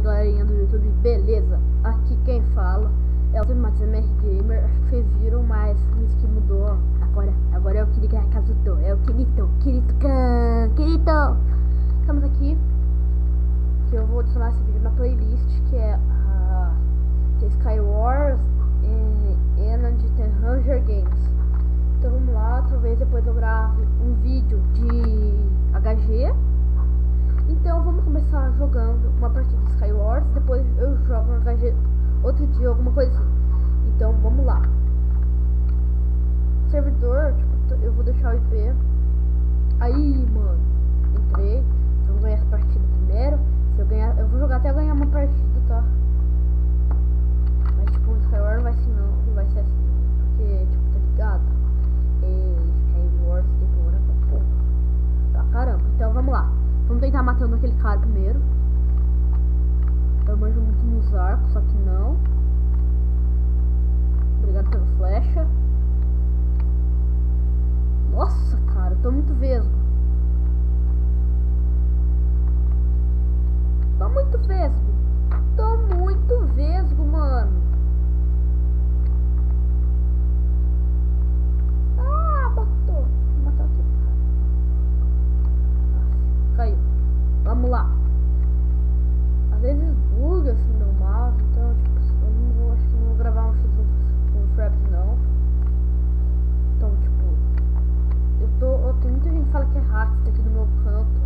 galerinha do YouTube, beleza? Aqui quem fala é o Matheus MR Gamer. Acho que vocês viram, mas isso que mudou. Agora é o Kirito Kazuto, é o Kirito. Estamos aqui, que eu vou adicionar esse vídeo na playlist, que é a Skywars and the Hunger Games. Então vamos lá, talvez depois eu grave um vídeo de HG. Então vamos começar jogando uma partida de Skywars, depois eu jogo um HG outro dia, alguma coisa assim. Então vamos lá. Servidor, tipo, eu vou deixar o IP. Aí, mano, entrei. Vamos ganhar essa partida primeiro. Se eu ganhar, eu vou jogar até ganhar uma partida, tá? Mas tipo, o Skywars não vai ser não vai ser assim, porque, tipo, tá ligado? Skywars demora pra porra. Tá, caramba, então vamos lá. Vamos tentar matando aquele cara primeiro. Eu manjo muito nos arcos, só que não. Obrigado pela flecha. Nossa, cara, eu tô muito vesgo. Tô muito vesgo, mano. Ah, matou. Matou aquele cara. Nossa, caiu. Vamos lá. Às vezes buga assim meu mouse, então tipo, eu não vou, acho que não vou gravar um X1 com fraps não. Então tipo, tem muita gente que fala que é hack, tá aqui no meu canto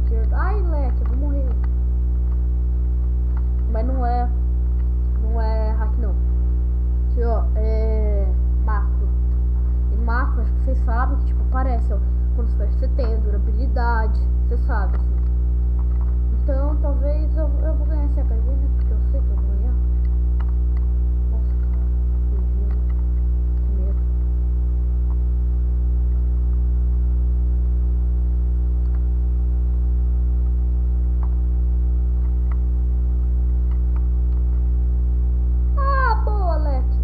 esquerdo. Ai, leque, eu vou morrer. Mas não é hack não. Aqui ó, é macro. E macro, acho que vocês sabem que tipo, aparece ó, quando você tem durabilidade, você sabe assim. Então talvez eu vou ganhar esse HG, né? Porque eu sei que eu vou ganhar. Nossa, cara, que medo. Ah, boa, leque.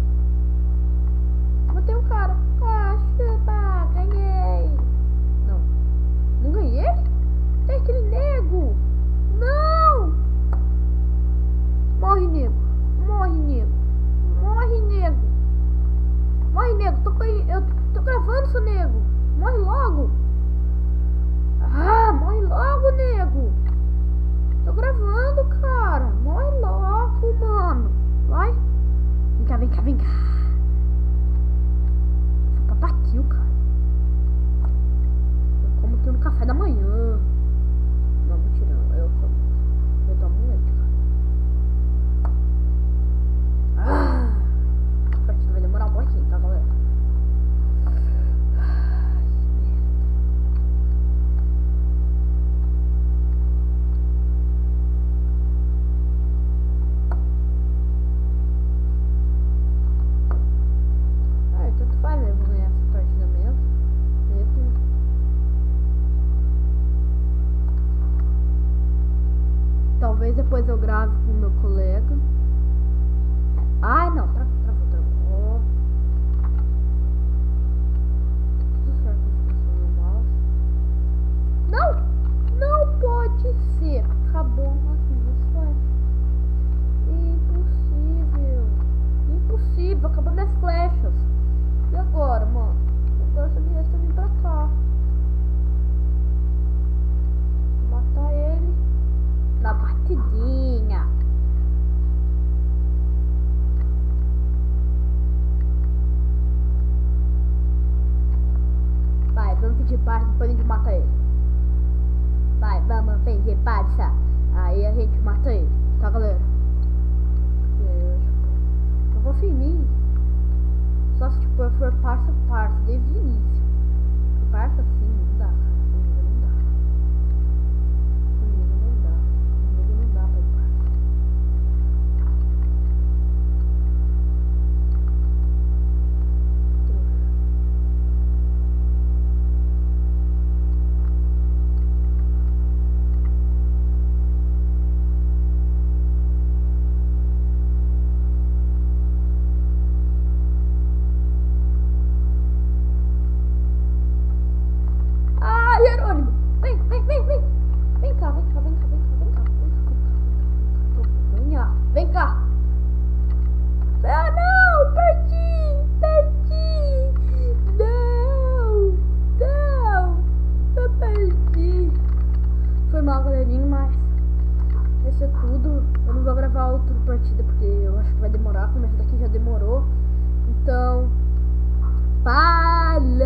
Matei um cara. Ah, chupa, ganhei. Não ganhei? Tem aquele nego. Não! Morre, nego. Eu tô gravando, seu nego. Morre logo. Ah, morre logo, nego. Tô gravando, cara. Morre logo, mano. Vai. Vem cá. Foi pra kill, cara. Eu como aqui no café da manhã. Não, mentira, não. Eu tomo um leite, cara. Ah, essa partida vai demorar um pouquinho, tá, galera? Ai, merda. Tanto faz, eu vou ganhar essa partida mesmo. Talvez depois eu grave com o meu colega. Ai, não, travou. Tudo certo, meu mouse. Não pode ser. Acabou as minhas flechas. Impossível, acabou minhas flechas. E agora, mano? Agora essa direita vir pra cá. Vou matar ele na partidinha. Vai, vamos pedir parte, depois a gente mata ele. Vai, vamos pedir parça. Aí a gente mata ele, tá, galera? Eu confio em mim. Só se tipo, eu for parça desde o início. Parça assim, não dá, cara. Comigo não dá pra ir parça. mal, galerinha, mas isso é tudo. Eu não vou gravar outra partida porque eu acho que vai demorar, como essa daqui já demorou. Então, valeu!